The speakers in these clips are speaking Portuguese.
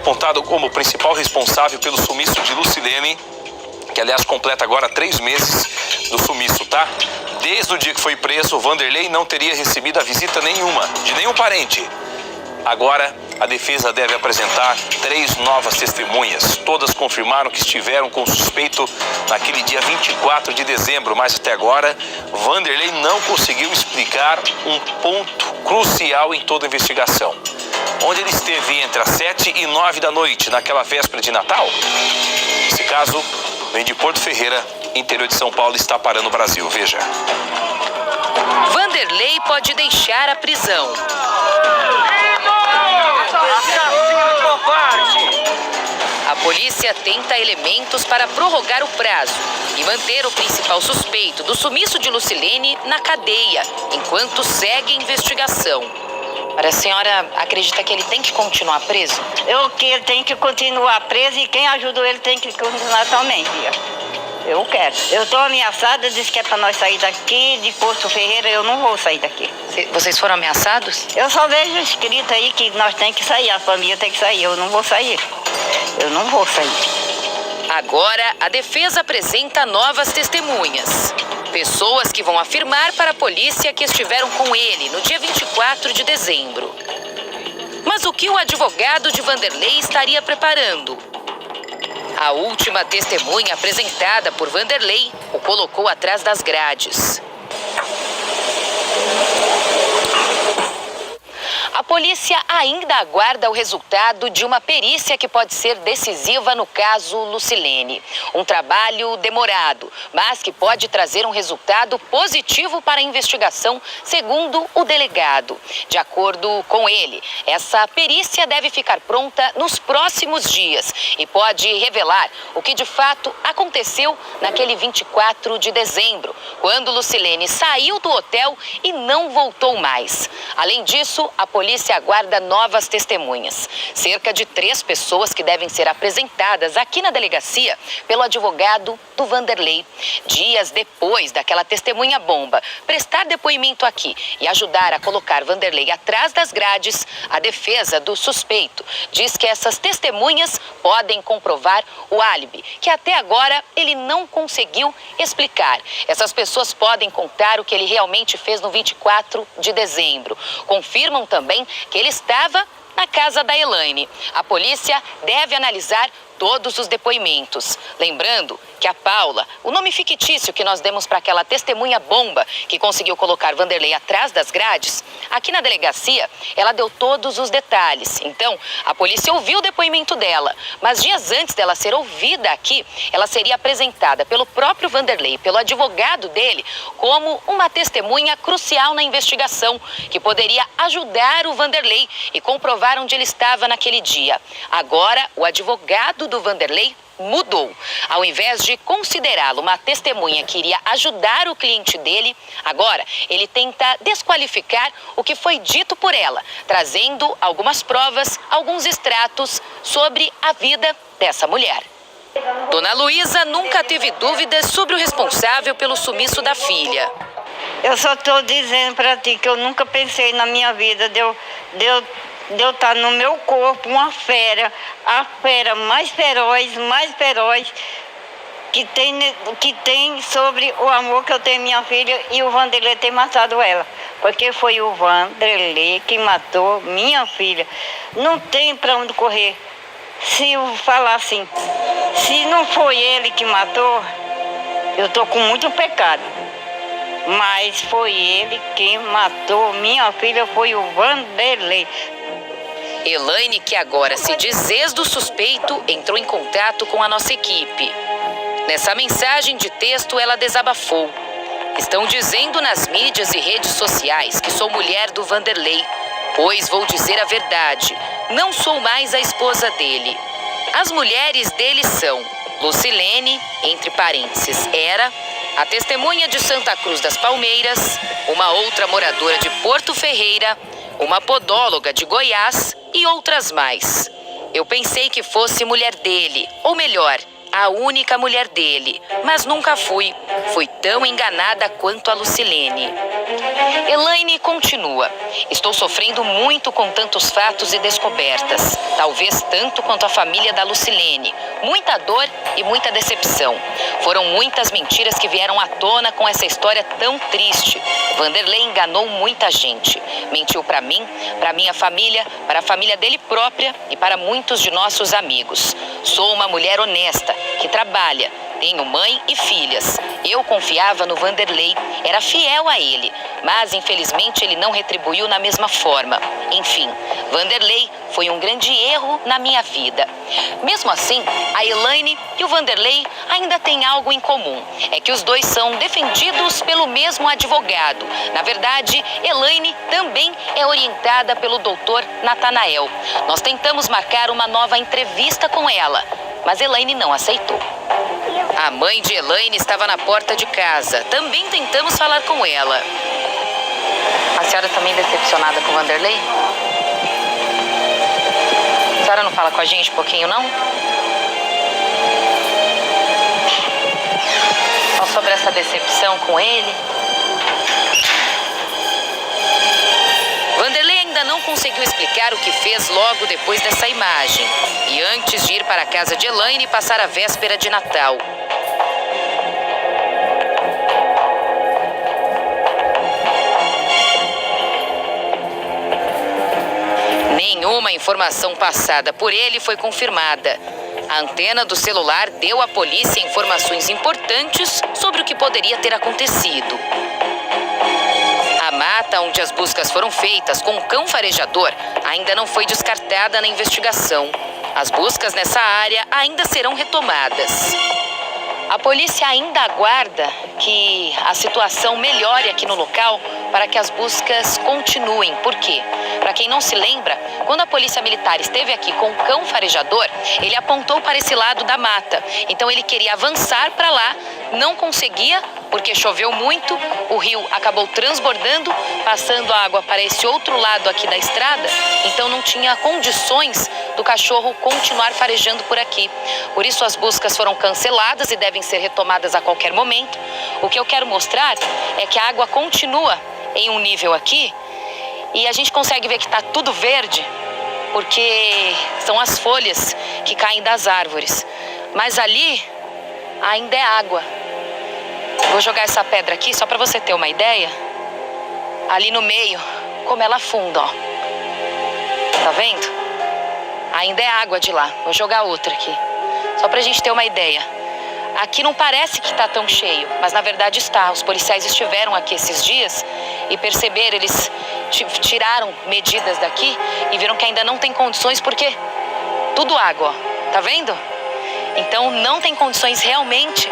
apontado como principal responsável pelo sumiço de Lucilene, que aliás completa agora 3 meses do sumiço, tá? Desde o dia que foi preso, Vanderlei não teria recebido a visita nenhuma, de nenhum parente. Agora, a defesa deve apresentar 3 novas testemunhas. Todas confirmaram que estiveram com o suspeito naquele dia 24 de dezembro, mas até agora, Vanderlei não conseguiu explicar um ponto crucial em toda a investigação. Onde ele esteve entre as 7 e 9 da noite, naquela véspera de Natal? Esse caso vem de Porto Ferreira, interior de São Paulo, está parando o Brasil. Veja. Vanderlei pode deixar a prisão. A polícia tenta elementos para prorrogar o prazo e manter o principal suspeito do sumiço de Lucilene na cadeia, enquanto segue a investigação. A senhora acredita que ele tem que continuar preso? Que ele tem que continuar preso e quem ajudou ele tem que continuar também, filha. Eu quero. Eu estou ameaçada, disse que é para nós sair daqui, de Porto Ferreira, eu não vou sair daqui. Vocês foram ameaçados? Eu só vejo escrito aí que nós temos que sair, a família tem que sair, eu não vou sair. Eu não vou sair. Agora, a defesa apresenta novas testemunhas. Pessoas que vão afirmar para a polícia que estiveram com ele no dia 24 de dezembro. Mas o que o advogado de Vanderlei estaria preparando? A última testemunha apresentada por Vanderlei o colocou atrás das grades. A polícia ainda aguarda o resultado de uma perícia que pode ser decisiva no caso Lucilene. Um trabalho demorado, mas que pode trazer um resultado positivo para a investigação, segundo o delegado. De acordo com ele, essa perícia deve ficar pronta nos próximos dias e pode revelar o que de fato aconteceu naquele 24 de dezembro, quando Lucilene saiu do hotel e não voltou mais. Além disso, a polícia aguarda novas testemunhas. Cerca de 3 pessoas que devem ser apresentadas aqui na delegacia pelo advogado do Vanderlei. Dias depois daquela testemunha bomba prestar depoimento aqui e ajudar a colocar Vanderlei atrás das grades, a defesa do suspeito diz que essas testemunhas podem comprovar o álibi, que até agora ele não conseguiu explicar. Essas pessoas podem contar o que ele realmente fez no 24 de dezembro. Confirmam também que ele estava na casa da Elaine. A polícia deve analisar todos os depoimentos. Lembrando que a Paula, o nome fictício que nós demos para aquela testemunha bomba que conseguiu colocar Vanderlei atrás das grades, aqui na delegacia, ela deu todos os detalhes. Então, a polícia ouviu o depoimento dela, mas dias antes dela ser ouvida aqui, ela seria apresentada pelo próprio Vanderlei, pelo advogado dele, como uma testemunha crucial na investigação, que poderia ajudar o Vanderlei e comprovar onde ele estava naquele dia. Agora, o advogado do Vanderlei mudou. Ao invés de considerá-lo uma testemunha que iria ajudar o cliente dele, agora ele tenta desqualificar o que foi dito por ela, trazendo algumas provas, alguns extratos sobre a vida dessa mulher. Dona Luísa nunca teve dúvidas sobre o responsável pelo sumiço da filha. Eu só estou dizendo para ti que eu nunca pensei na minha vida de eu estar no meu corpo uma fera, a fera mais feroz que tem sobre o amor que eu tenho à minha filha, e o Vanderlei ter matado ela. Porque foi o Vanderlei que matou minha filha. Não tem para onde correr. Se eu falar assim, se não foi ele que matou, eu estou com muito pecado. Mas foi ele que matou minha filha, foi o Vanderlei. Elaine, que agora se diz ex do suspeito, entrou em contato com a nossa equipe. Nessa mensagem de texto, ela desabafou. Estão dizendo nas mídias e redes sociais que sou mulher do Vanderlei, pois vou dizer a verdade, não sou mais a esposa dele. As mulheres dele são Lucilene, entre parênteses, era, a testemunha de Santa Cruz das Palmeiras, uma outra moradora de Porto Ferreira, uma podóloga de Goiás e outras mais. Eu pensei que fosse mulher dele, ou melhor, a única mulher dele, mas nunca fui. Fui tão enganada quanto a Lucilene. Elaine continua. Estou sofrendo muito com tantos fatos e descobertas. Talvez tanto quanto a família da Lucilene. Muita dor e muita decepção. Foram muitas mentiras que vieram à tona com essa história tão triste. Vanderlei enganou muita gente. Mentiu para mim, para minha família, para a família dele própria e para muitos de nossos amigos. Sou uma mulher honesta, que trabalha. Tenho mãe e filhas. Eu confiava no Vanderlei, era fiel a ele, mas infelizmente ele não retribuiu na mesma forma. Enfim, Vanderlei foi um grande erro na minha vida. Mesmo assim, a Elaine e o Vanderlei ainda têm algo em comum. É que os dois são defendidos pelo mesmo advogado. Na verdade, Elaine também é orientada pelo doutor Natanael. Nós tentamos marcar uma nova entrevista com ela, mas Elaine não aceitou. A mãe de Elaine estava na porta de casa. Também tentamos falar com ela. A senhora também decepcionada com o Vanderlei? A senhora não fala com a gente um pouquinho, não? Só sobre essa decepção com ele? Vanderlei ainda não conseguiu explicar o que fez logo depois dessa imagem e antes de ir para a casa de Elaine e passar a véspera de Natal. Nenhuma informação passada por ele foi confirmada. A antena do celular deu à polícia informações importantes sobre o que poderia ter acontecido. A mata onde as buscas foram feitas com o cão farejador ainda não foi descartada na investigação. As buscas nessa área ainda serão retomadas. A polícia ainda aguarda que a situação melhore aqui no local para que as buscas continuem. Por quê? Para quem não se lembra, quando a polícia militar esteve aqui com o cão farejador, ele apontou para esse lado da mata. Então ele queria avançar para lá, não conseguia, porque choveu muito, o rio acabou transbordando, passando a água para esse outro lado aqui da estrada, então não tinha condições do cachorro continuar farejando por aqui. Por isso as buscas foram canceladas e devem ser retomadas a qualquer momento. O que eu quero mostrar é que a água continua em um nível aqui e a gente consegue ver que está tudo verde, porque são as folhas que caem das árvores. Mas ali ainda é água. Vou jogar essa pedra aqui só para você ter uma ideia. Ali no meio, como ela afunda, ó. Tá vendo? Ainda é água de lá. Vou jogar outra aqui, só pra gente ter uma ideia. Aqui não parece que tá tão cheio, mas na verdade está. Os policiais estiveram aqui esses dias e perceberam, eles tiraram medidas daqui e viram que ainda não tem condições, porque tudo água, ó. Tá vendo? Então não tem condições realmente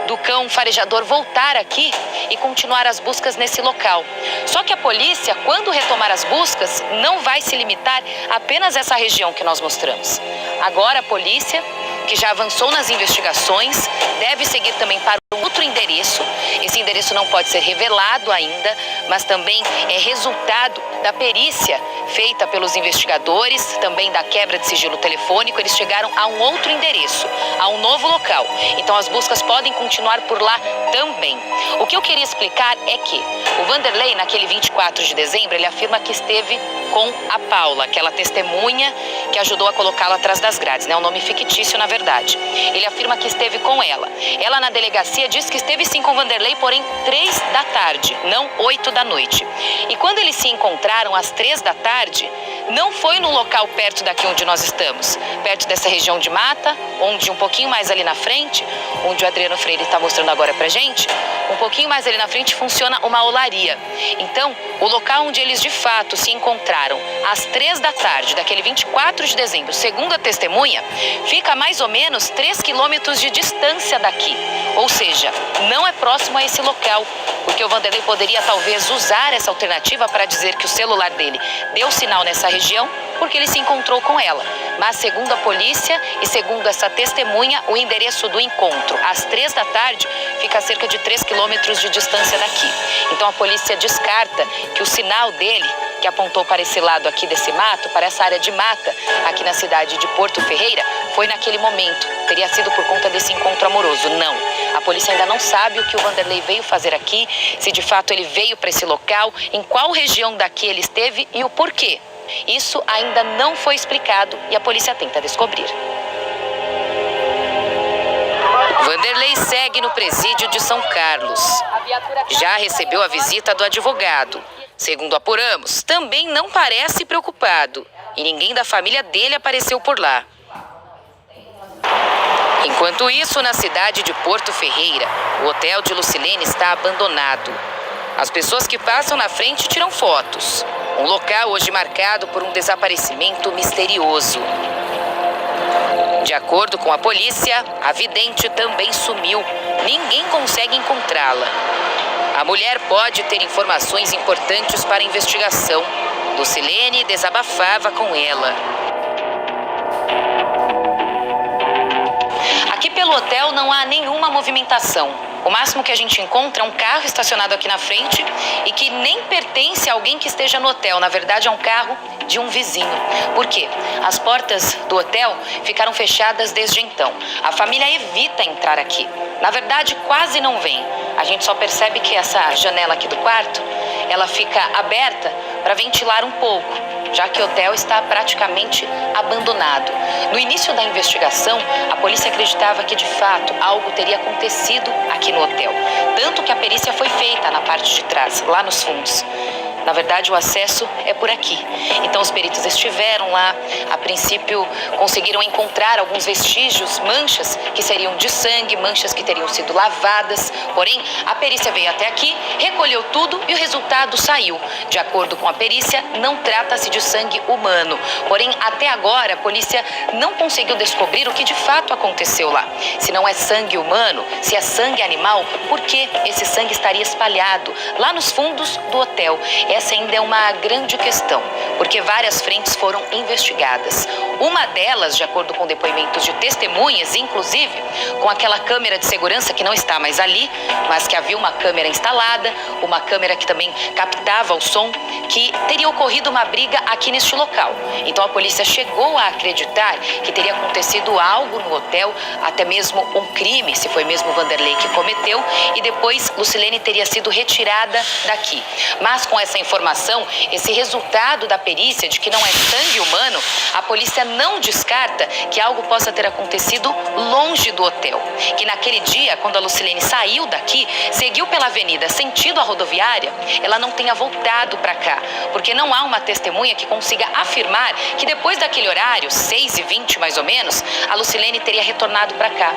do cão farejador voltar aqui e continuar as buscas nesse local. Só que a polícia, quando retomar as buscas, não vai se limitar apenas a essa região que nós mostramos. Agora a polícia, que já avançou nas investigações, deve seguir também para outro endereço. Esse endereço não pode ser revelado ainda, mas também é resultado da perícia feita pelos investigadores, também da quebra de sigilo telefônico. Eles chegaram a um outro endereço, a um novo local. Então as buscas podem continuar por lá também. O que eu queria explicar é que o Vanderlei, naquele 24 de dezembro, ele afirma que esteve com a Paula, aquela testemunha que ajudou a colocá-la atrás das grades, né? Um nome fictício, na verdade. Ele afirma que esteve com ela. Ela, na delegacia, disse que esteve sim com o Vanderlei, porém 3 da tarde, não 8 da noite. E quando eles se encontraram às 3 da tarde, não foi no local perto daqui onde nós estamos, perto dessa região de mata, onde um pouquinho mais ali na frente, onde o Adriano Freire está mostrando agora pra gente, um pouquinho mais ali na frente funciona uma olaria. Então, o local onde eles de fato se encontraram às 3 da tarde, daquele 24 de dezembro, segundo a testemunha, fica a mais ou menos 3 quilômetros de distância daqui. Ou seja, não é próximo a esse local, porque o Vanderlei poderia talvez usar essa alternativa para dizer que o celular dele deu sinal nessa região, porque ele se encontrou com ela. Mas segundo a polícia e segundo essa testemunha, o endereço do encontro às 3 da tarde fica a cerca de 3 quilômetros de distância daqui. Então a polícia descarta que o sinal dele que apontou para esse lado aqui desse mato, para essa área de mata, aqui na cidade de Porto Ferreira, foi naquele momento. Teria sido por conta desse encontro amoroso. Não. A polícia ainda não sabe o que o Vanderlei veio fazer aqui, se de fato ele veio para esse local, em qual região daqui ele esteve e o porquê. Isso ainda não foi explicado e a polícia tenta descobrir. Vanderlei segue no presídio de São Carlos. Já recebeu a visita do advogado. Segundo apuramos, também não parece preocupado. E ninguém da família dele apareceu por lá. Enquanto isso, na cidade de Porto Ferreira, o hotel de Lucilene está abandonado. As pessoas que passam na frente tiram fotos. Um local hoje marcado por um desaparecimento misterioso. De acordo com a polícia, a vidente também sumiu. Ninguém consegue encontrá-la. A mulher pode ter informações importantes para a investigação. Lucilene desabafava com ela. Aqui pelo hotel não há nenhuma movimentação. O máximo que a gente encontra é um carro estacionado aqui na frente e que nem pertence a alguém que esteja no hotel. Na verdade, é um carro de um vizinho. Por quê? As portas do hotel ficaram fechadas desde então. A família evita entrar aqui. Na verdade, quase não vem. A gente só percebe que essa janela aqui do quarto, ela fica aberta para ventilar um pouco, já que o hotel está praticamente abandonado. No início da investigação, a polícia acreditava que, de fato, algo teria acontecido aqui no hotel. Tanto que a perícia foi feita na parte de trás, lá nos fundos. Na verdade, o acesso é por aqui. Então, os peritos estiveram lá. A princípio, conseguiram encontrar alguns vestígios, manchas que seriam de sangue, manchas que teriam sido lavadas. Porém, a perícia veio até aqui, recolheu tudo e o resultado saiu. De acordo com a perícia, não trata-se de sangue humano. Porém, até agora, a polícia não conseguiu descobrir o que de fato aconteceu lá. Se não é sangue humano, se é sangue animal, por que esse sangue estaria espalhado lá nos fundos do hotel? Essa ainda é uma grande questão, porque várias frentes foram investigadas. Uma delas, de acordo com depoimentos de testemunhas, inclusive com aquela câmera de segurança que não está mais ali, mas que havia uma câmera instalada, uma câmera que também captava o som, que teria ocorrido uma briga aqui neste local. Então a polícia chegou a acreditar que teria acontecido algo no hotel, até mesmo um crime, se foi mesmo Vanderlei que cometeu, e depois Lucilene teria sido retirada daqui. Mas com essa informação, esse resultado da perícia de que não é sangue humano, a polícia não descarta que algo possa ter acontecido longe do hotel. Que naquele dia, quando a Lucilene saiu daqui, seguiu pela avenida sentido a rodoviária, ela não tenha voltado para cá, porque não há uma testemunha que consiga afirmar que depois daquele horário, 6h20 mais ou menos, a Lucilene teria retornado para cá.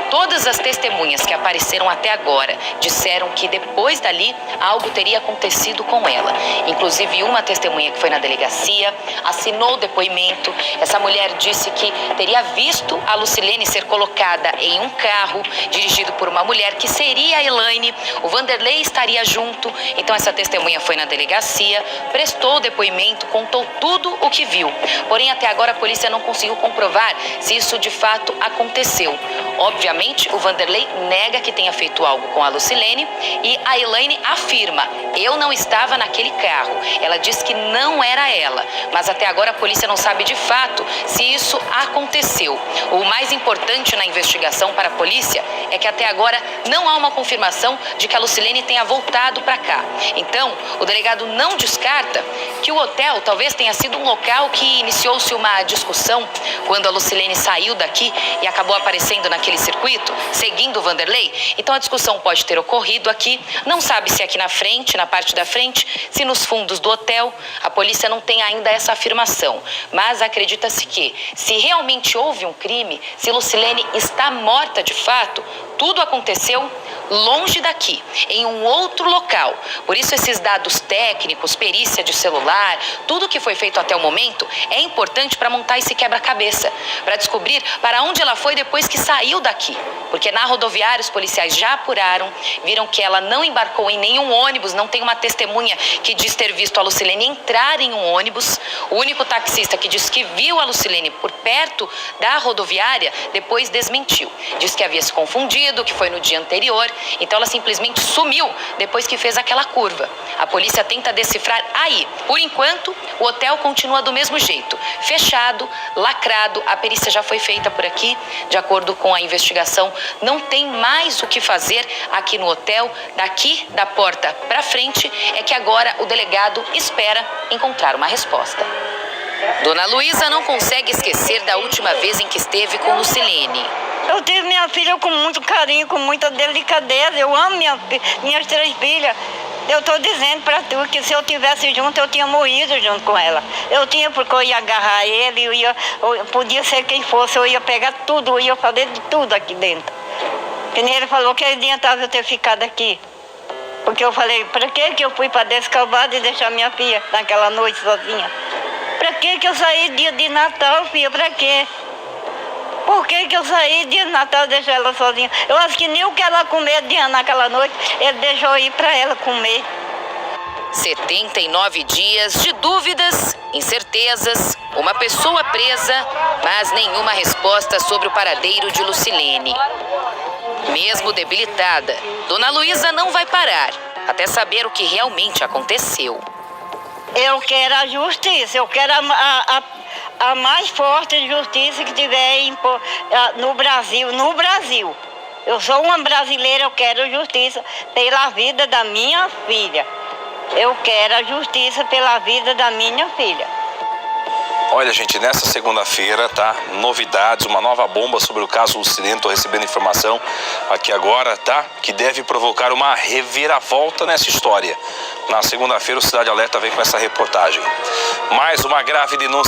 Todas as testemunhas que apareceram até agora disseram que depois dali algo teria acontecido com ela. Inclusive uma testemunha que foi na delegacia assinou o depoimento. Essa mulher disse que teria visto a Lucilene ser colocada em um carro dirigido por uma mulher que seria a Elaine. O Vanderlei estaria junto. Então essa testemunha foi na delegacia, prestou o depoimento, contou tudo o que viu. Porém, até agora a polícia não conseguiu comprovar se isso de fato aconteceu. Obviamente, o Vanderlei nega que tenha feito algo com a Lucilene e a Elaine afirma: eu não estava naquele carro. Ela diz que não era ela, mas até agora a polícia não sabe de fato se isso aconteceu. O mais importante na investigação para a polícia é que até agora não há uma confirmação de que a Lucilene tenha voltado para cá. Então, o delegado não descarta que o hotel talvez tenha sido um local que iniciou-se uma discussão quando a Lucilene saiu daqui e acabou aparecendo naquele circuito, seguindo o Vanderlei. Então a discussão pode ter ocorrido aqui, não sabe se aqui na frente, na parte da frente, se nos fundos do hotel. A polícia não tem ainda essa afirmação, mas acredita-se que, se realmente houve um crime, se Lucilene está morta de fato, tudo aconteceu longe daqui, em um outro local. Por isso, esses dados técnicos, perícia de celular, tudo que foi feito até o momento é importante para montar esse quebra-cabeça, para descobrir para onde ela foi depois que saiu daqui. Porque na rodoviária os policiais já apuraram, viram que ela não embarcou em nenhum ônibus, não tem uma testemunha que diz ter visto a Lucilene entrar em um ônibus. O único taxista que diz que viu a Lucilene por perto da rodoviária depois desmentiu. Diz que havia se confundido, ocorrido, que foi no dia anterior. Então ela simplesmente sumiu depois que fez aquela curva. A polícia tenta decifrar aí. Por enquanto, o hotel continua do mesmo jeito, fechado, lacrado. A perícia já foi feita por aqui. De acordo com a investigação, não tem mais o que fazer aqui no hotel. Daqui da porta para frente é que agora o delegado espera encontrar uma resposta. Dona Luísa não consegue esquecer da última vez em que esteve com Lucilene. Eu tive minha filha com muito carinho, com muita delicadeza. Eu amo minhas 3 filhas. Eu estou dizendo para tu que se eu tivesse junto, eu tinha morrido junto com ela. Eu tinha, porque eu ia agarrar ele, podia ser quem fosse, eu ia pegar tudo, eu ia fazer de tudo aqui dentro. Que nem ele falou que adiantava eu ter ficado aqui. Porque eu falei, para que eu fui para Descalvado e deixar minha filha naquela noite sozinha? Para que eu saí dia de Natal, filha? Para quê? Por que eu saí dia de Natal e deixei ela sozinha? Eu acho que nem o que ela comer naquela noite, ele deixou ir para ela comer. 79 dias de dúvidas, incertezas, uma pessoa presa, mas nenhuma resposta sobre o paradeiro de Lucilene. Mesmo debilitada, Dona Luísa não vai parar até saber o que realmente aconteceu. Eu quero a justiça, eu quero a mais forte justiça que tiver no Brasil. No Brasil. Eu sou uma brasileira, eu quero justiça pela vida da minha filha. Eu quero a justiça pela vida da minha filha. Olha, gente, nessa segunda-feira, tá? Novidades, uma nova bomba sobre o caso Lucilene. Estou recebendo informação aqui agora, tá? Que deve provocar uma reviravolta nessa história. Na segunda-feira, o Cidade Alerta vem com essa reportagem. Mais uma grave denúncia